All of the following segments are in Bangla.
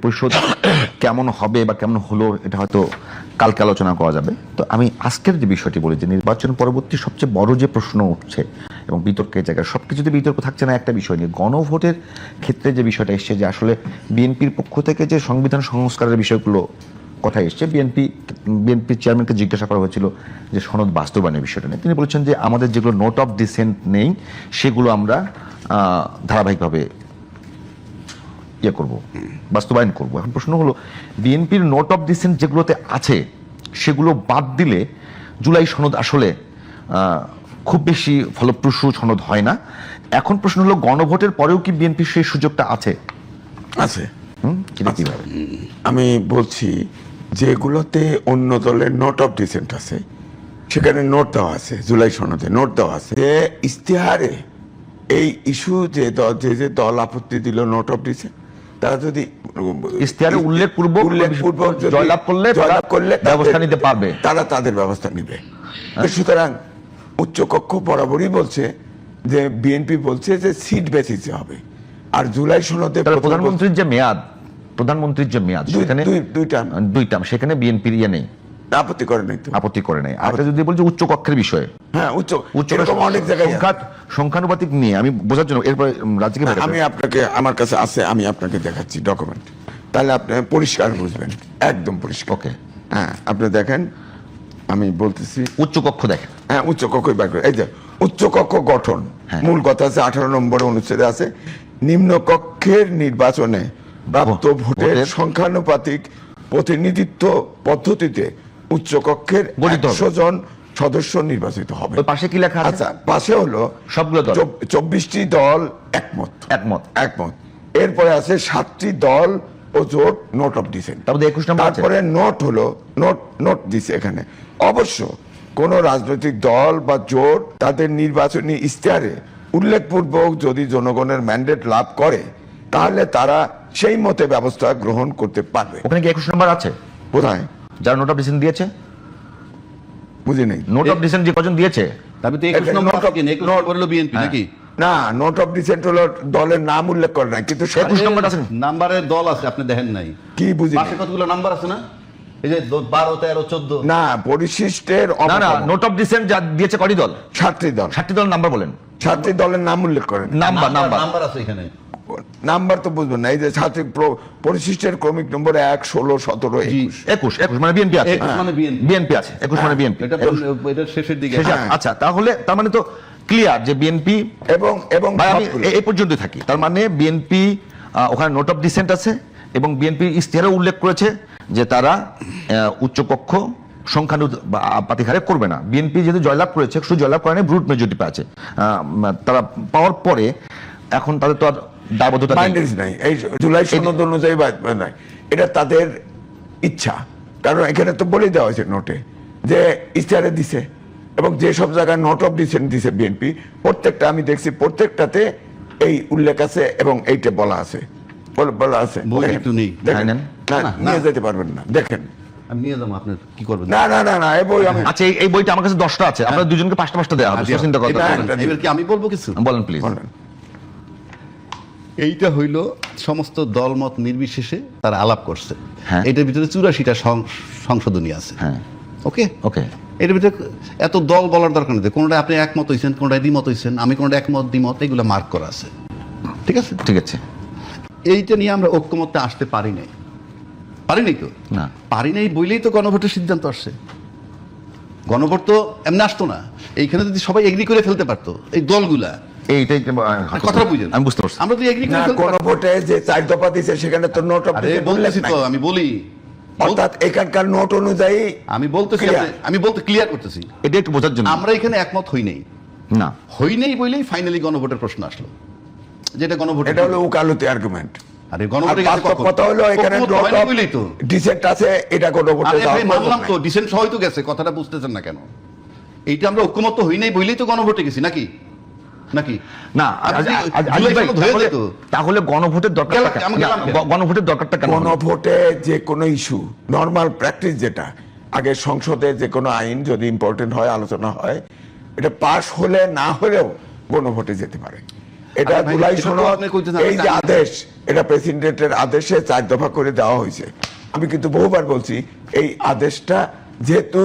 পরিষদ কেমন হবে বা কেমন হলো এটা হয়তো কালকে আলোচনা করা যাবে। তো আমি আজকের যে বিষয়টি বলি যে নির্বাচন পরবর্তী সবচেয়ে বড় যে প্রশ্ন উঠছে এবং বিতর্কের জায়গায় সবকিছুতে বিতর্ক থাকছে না একটা বিষয় নিয়ে, গণভোটের ক্ষেত্রে যে বিষয়টা এসছে যে আসলে বিএনপির পক্ষ থেকে যে সংবিধান সংস্কারের বিষয়গুলো কথা এসছে, বিএনপি চেয়ারম্যানকে জিজ্ঞাসা করা হয়েছিল যে সনদ বাস্তবায়নের বিষয়টা নিয়ে। তিনি বলেছেন যে আমাদের যেগুলো নোট অফ ডিসেন্ট নেই সেগুলো আমরা ধারাবাহিকভাবে করব, বাস্তবায়ন করব। এখন প্রশ্ন হলো বিএনপির নোট অফ ডিসেন্ট যেগুলোতে আছে সেগুলো বাদ দিলে জুলাই সনদ আসলে খুব বেশি ফলপ্রসূ সনদ হয় না। এখন প্রশ্ন হলো গণভোটের পরেও কি বিএনপির সেই সুযোগটা আছে? আছে। কিভাবে? আমি বলছি যেগুলোতে অন্য দলের নোট অফ ডিসেন্ট আছে সেখানে নোট দেওয়া আছে, জুলাই সনদে নোট দেওয়া আছে যে ইশতেহারে এই ইস্যু যে দল আপত্তি দিল নোট অফ ডিসেন্ট, তারা যদি ইশতেহারে উল্লেখপূর্বক জয়লাভ করলে ব্যবস্থা নিতে পারবে, তারা তাদের ব্যবস্থা নিবে। সুতরাং উচ্চকক্ষ বরাবরই বলছে যে বিএনপি বলছে যে সিট বেসিসে হবে। আর জুলাই সনদে প্রধানমন্ত্রীর যে মেয়াদ সেখানে দুইটা সেখানে বিএনপির নেই, আপত্তি করে নাই, তো আপত্তি করে নাই। আর যদি বলছি উচ্চ কক্ষের বিষয়ে, হ্যাঁ অনেক জায়গায় সংখ্যানুপাতিক নিয়ে আমি বোঝার জন্য এরপরে রাজ্যকে আমি আপনাকে, আমার কাছে আছে, আমি আপনাকে দেখাচ্ছি ডকুমেন্ট, তাহলে আপনি পরিষ্কার বুঝবেন, একদম পরিষ্কার। ওকে, হ্যাঁ আপনি দেখেন, আমি বলতেছি উচ্চ কক্ষ দেখেন। হ্যাঁ উচ্চ কক্ষ, এই যে উচ্চ কক্ষ গঠন, মূল কথা আছে 18 নম্বর অনুচ্ছেদে আছে, নিম্ন কক্ষের নির্বাচনে প্রাপ্ত ভোটের সংখ্যানুপাতিক প্রতিনিধিত্ব পদ্ধতিতে উচ্চ কক্ষের 100 জন সদস্য নির্বাচিত হবে। পাশে কি লেখা আছে? আচ্ছা, পাশে হলো সবগুলো দল, 24টি দল একমত। এরপরে আছে 7টি দল ও জোট নোট অফ ডিসেন্ট। তারপরে নোট হলো নোট দিছে এখানে। অবশ্য কোন রাজনৈতিক দল বা জোট তাদের নির্বাচনী ইশতেহারে উল্লেখপূর্বক যদি জনগণের ম্যান্ডেট লাভ করে তাহলে তারা সেই মতে ব্যবস্থা গ্রহণ করতে পারবে। ওখানে কি 21 নম্বর আছে? কোথায়? যারা নোট অফ ডিসেন্ট দিয়েছে, বুঝি নেই। নোট অফ ডিসেন্ট যে কজন দিয়েছে, তবে তো 21 নম্বর হলো বিএনপি নাকি? না, নোট অফ ডিসেন্ট হলো দলের নাম উল্লেখ করে নাই, কিন্তু 21 নম্বর আছে, নাম্বারের দল আছে, আপনি দেখেন নাই? কি বুঝি পাশে কতগুলো নাম্বার আছে না, এই যে 12 13 14। না, পরিশিষ্টের না নোট অফ ডিসেন্ট যা দিয়েছে কয়টি দল? 7টি দল। 7টি দল নাম্বার বলেন। 7টি দলের নাম উল্লেখ করেন। নাম্বার আছে এখানে, নাম্বার তো বুঝবেন না। এই যে পরিশিষ্টের ক্রমিক নম্বর 1 16 17 21 মানে বিএনপি আছে, বিএনপি আছে 21 মানে বিএনপি, এটা শেষের দিকে। আচ্ছা, তাহলে তার মানে তো ক্লিয়ার যে বিএনপি এবং আমি এই পর্যন্ত থাকি। তার মানে বিএনপি ওখানে নোট অফ ডিসেন্ট আছে এবং বিএনপি ইশতেহারে উল্লেখ করেছে যে তারা উচ্চকক্ষ সংখ্যানুপাতিক হারে করবে না। বিএনপি যেহেতু জয়লাভ করেছে, শুধু জয়লাভ করে নাই, ব্রুট মেজরিটি পেয়েছে, তারা পাওয়ার পরে এখন তাদের তো আর দায়বদ্ধতা নাই, এই জুলাই সনদ অনুযায়ী নাই, এটা তাদের ইচ্ছা। কারণ এখানে তো বলে দেওয়া হয়েছে নোটে যে ইশতেহারে দিছে, এবং যে সব জায়গায় নোট অফ ডিসেন্ট দিছে বিএনপি, প্রত্যেকটা আমি দেখছি প্রত্যেকটাতে এই উল্লেখ আছে এবং এইটা বলা আছে, নিয়ে যেতে পারবেন না, দেখেন। আমি নিয়ে যাবো, আপনার কি করবেন? না এই বই আমি, আচ্ছা এই বইটা আমার কাছে 10টা আছে, আপনাদের দুজনকে 5টা দেওয়া হবে। চিন্তা করতে এবার কি আমি বলবো কিছু? বলেন প্লিজ। এইটা হইল সমস্ত দলমত নির্বিশেষে তারা আলাপ করছে। এটার ভিতরে 84টা সংশোধনী আছে। ওকে, এটার ভিতরে এত দল বলার দরকার নেই, কোনটা আপনি একমত হয়েছেন, কোনটা দ্বিমত হয়েছেন, আমি কোনটা একমত দ্বিমত, এগুলো মার্ক করা আছে। ঠিক আছে। এইটা নিয়ে আমরা ঐক্যমত্যে আসতে পারি নাই তো, না পারি নাই বলেই তো গণভোটের সিদ্ধান্ত আসছে। গণভোট তো এমনি আসতো না, এইখানে যদি সবাই এগ্রি করে ফেলতে পারতো এই দলগুলা, আমরা তো এগ্রি করে গণভোটে যে 4 দফা দিয়েছে সেখানে তো নোট অফ ডিসেন্ট বলেছি তো, আমি বলি অর্থাৎ এখানকার নোট অনুযায়ী আমি বলতে ক্লিয়ার করতেছি, এটা একটু বোঝার জন্য। আমরা এখানে একমত হই নাই বলেই ফাইনালি গণভোটের প্রশ্ন আসলো, যেটা গণভোট, এটা হলো উকালতি আর্গুমেন্ট। আরে গণভোটের কথা হলো এখানে নোট অফ ডিসেন্ট আছে, এটা গণভোটে মানলাম তো, ডিসেন্ট সবাই তো গেছে, কথাটা বুঝতেছেন না কেন? এইটা আমরা ঐক্যমত হই নাই বলেই তো গণভোটে গেছি নাকি? না, তাহলে গণভোটের দরকারটা কেন? গণভোটে যে কোনো ইস্যু, নরমাল প্র্যাকটিস যেটা, আগে সংসদে যে কোনো আইন যদি ইম্পর্টেন্ট হয়, আলোচনা হয়, এটা পাস হলে না হলেও গণভোটে যেতে পারে। এটা আরে ভাই, জুলাই এটা তো সনদ, আপনি কইতেছেন, এই যে আদেশ, এটা প্রেসিডেন্টের আদেশে 4 দফা করে দেওয়া হয়েছে। আমি কিন্তু বহুবার বলছি এই আদেশটা যেহেতু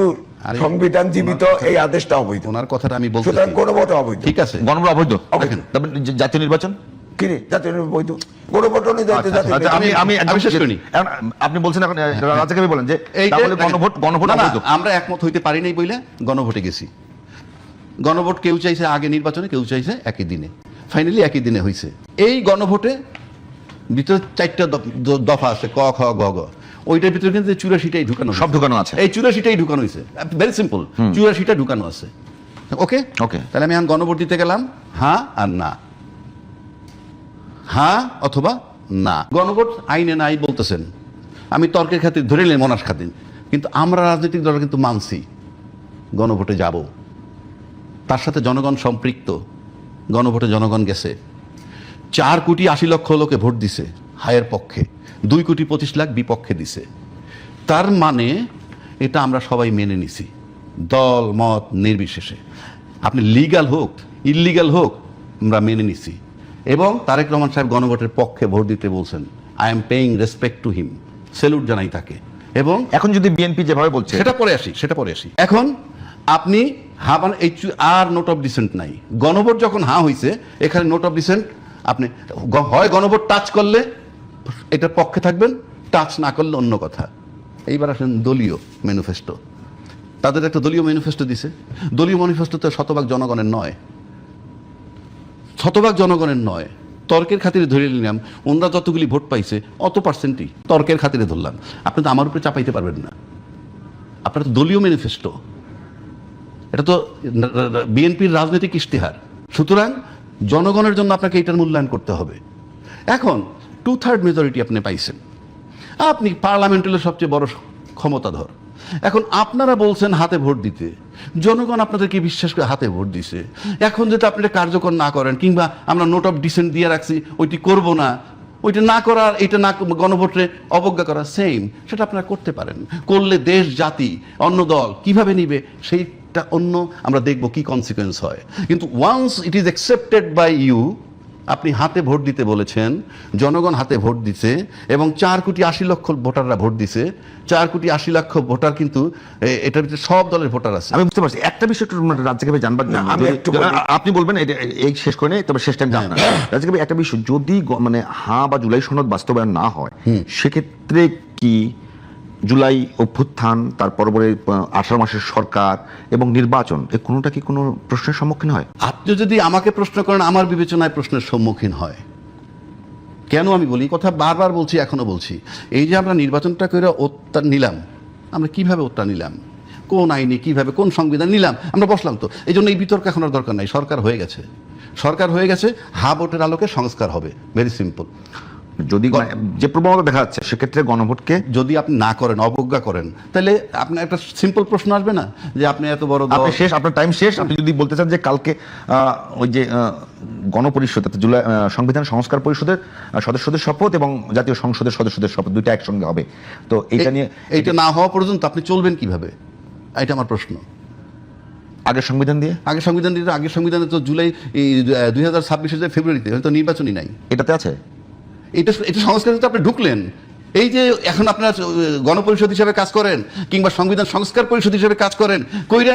আরে, সংবিধান জীবিত, এই আদেশটা অবৈধ। ওনার কথাটা আমি বলতেছি, সুতরাং গণভোট অবৈধ। ঠিক আছে, গণভোট অবৈধ। অবৈধ। তারপরে জাতীয় নির্বাচন কি রে, জাতীয় নির্বাচন বৈধ? গণভোট অনুযায়ী তো জাতীয় আচ্ছা, নির্বাচন। আমি আমি শেষ করিনি। এখন আপনি বলছেন এখন রাজাকে বলেন যে এইটা- তাহলে গণভোট না, না, অবৈধ। আমরা একমত হইতে পারি নাই বইলে গণভোটে গেছি। গণভোট কেউ চাইছে আগে নির্বাচনে, কেউ চাইছে একই দিনে, ফাইনালি একই দিনে হয়েছে। এই গণভোটে ভিতরে 4টা দফা আছে, ক খ গ ঘ। ওইটার ভিতরে কিন্তু 84টাই ঢুকানো, সব ঢুকানো আছে। এই 84টাই ঢুকানো হয়েছে, ভেরি সিম্পল, 84টা ঢুকানো আছে। ওকে ওকে। তাহলে আমি এখন গণভোট দিতে গেলাম, হ্যাঁ আর না, হ্যাঁ অথবা না। গণভোট আইনে নাই বলতেছেন, আমি তর্কের খাতির ধরে নিলাম মনার খাতির, কিন্তু আমরা রাজনৈতিক দল কিন্তু মানছি গণভোটে যাব, তার সাথে জনগণ সম্পৃক্ত। গণভোটে জনগণ গেছে, 4,80,00,000 লোকে ভোট দিছে হায়ের পক্ষে, 2,25,00,000 বিপক্ষে দিছে। তার মানে এটা আমরা সবাই মেনে নিছি, দল মত নির্বিশেষে। আপনি লিগ্যাল হোক ইললিগ্যাল হোক, আমরা মেনে নিছি। এবং তারেক রহমান সাহেব গণভোটের পক্ষে ভোট দিতে বলছেন। I am paying respect to him, salute জানাই তাকে। এবং এখন যদি বিএনপি যেভাবে বলছে, সেটা পরে আসি। এখন আপনি মানে আর নোট অফ ডিসেন্ট নাই। গণভোট যখন হয়েছে, এখানে নোট অফ ডিসেন্ট আপনি হয় গণভোট টাচ করলে এটার পক্ষে থাকবেন, টাচ না করলে অন্য কথা। এইবার আসেন দলীয় ম্যানিফেস্টো। তাদের একটা দলীয় ম্যানিফেস্টো দিছে। দলীয় ম্যানিফেস্টো তো শতভাগ জনগণের নয়, তর্কের খাতিরে ধরে নিলাম। ওনারা যতগুলি ভোট পাইছে অত পার্সেন্টই তর্কের খাতিরে ধরলাম। আপনি তো আমার উপরে চাপাইতে পারবেন না, আপনার তো দলীয় ম্যানিফেস্টো, এটা তো বিএনপির রাজনৈতিক ইশতেহার। সুতরাং জনগণের জন্য আপনাকে এটার মূল্যায়ন করতে হবে। এখন 2/3 মেজরিটি আপনি পাইছেন, আপনি পার্লামেন্টের সবচেয়ে বড় ক্ষমতাধর। এখন আপনারা বলছেন হাতে ভোট দিতে, জনগণ আপনাদেরকে বিশ্বাস করে হাতে ভোট দিছে। এখন যদি আপনি এটা কার্যকর না করেন, কিংবা আমরা নোট অফ ডিসেন্ট দিয়ে রাখছি ওইটি করব না, ওইটা না করার, এটা না গণভোটে অবজ্ঞা করা, সেম সেটা আপনারা করতে পারেন। করলে দেশ জাতি অন্য দল কিভাবে নিবে সেইটা অন্য, আমরা দেখব কি কনসিকুয়েন্স হয়। কিন্তু once it is accepted by you, আপনি হাতে ভোট দিতে বলেছেন, জনগণ হাতে ভোট দিছে, এবং 4,80,00,000 ভোটাররা ভোট দিছে। 4,80,00,000 ভোটার কিন্তু এটার ভিতরে সব দলের ভোটার আছে। আমি বুঝতে পারছি। একটা বিষয় একটু রাজ্যকে জানবার জন্য আমি একটু বলি। আপনি বলবেন এটা এই শেষ করে নেই, তবে শেষ টাইম জান না রাজ্যকে একটা বিষয়, যদি মানে বা জুলাই সনদ বাস্তবায়ন না হয়, সেক্ষেত্রে কি জুলাই অভ্যুত্থান, তার পরবর্তী 18 মাসের সরকার এবং নির্বাচন, এই কোনোটা কি কোনো প্রশ্নের সম্মুখীন হয়? আপনি যদি আমাকে প্রশ্ন করেন, আমার বিবেচনায় প্রশ্নের সম্মুখীন হয়। কেন আমি বলি, কথা বারবার বলছি, এখনো বলছি, এই যে আমরা নির্বাচনটা করে ওত্তার নিলাম, আমরা কিভাবে ওত্তার নিলাম, কোন আইনে, কিভাবে, কোন সংবিধান নিলাম, আমরা বসলাম তো। এই জন্য এই বিতর্ক এখন আর দরকার নাই। সরকার হয়ে গেছে, ভোটের আলোকে সংস্কার হবে, ভেরি সিম্পল। যদি যে প্রবণতা দেখা যাচ্ছে, সেক্ষেত্রে গণভোটকে যদি আপনি না করেন, অবজ্ঞা করেন, তাহলে আপনার একটা সিম্পল প্রশ্ন আসবে না যে আপনি এত বড় দল। আপনি শেষ, আপনার টাইম শেষ। আপনি যদি বলতে চান যে কালকে ওই যে গণপরিষদ, জুলাই সংবিধান সংস্কার পরিষদের সদস্যদের শপথ এবং জাতীয় সংসদের সদস্যদের শপথ দুইটা একসঙ্গে হবে, তো এটা নিয়ে, এইটা না হওয়া পর্যন্ত আপনি চলবেন কিভাবে, এটা আমার প্রশ্ন। আগের সংবিধান দিয়ে, আগের সংবিধানে তো জুলাই 2026 ফেব্রুয়ারিতে হয়তো নির্বাচনই নাই। এটাতে আছে। এটা সংস্কার আপনি ঢুকলেন, এই যে এখন আপনার গণপরিষদ হিসেবে কাজ করেন, কিংবা সংবিধান সংস্কার পরিষদ হিসেবে কাজ করেন, কইরা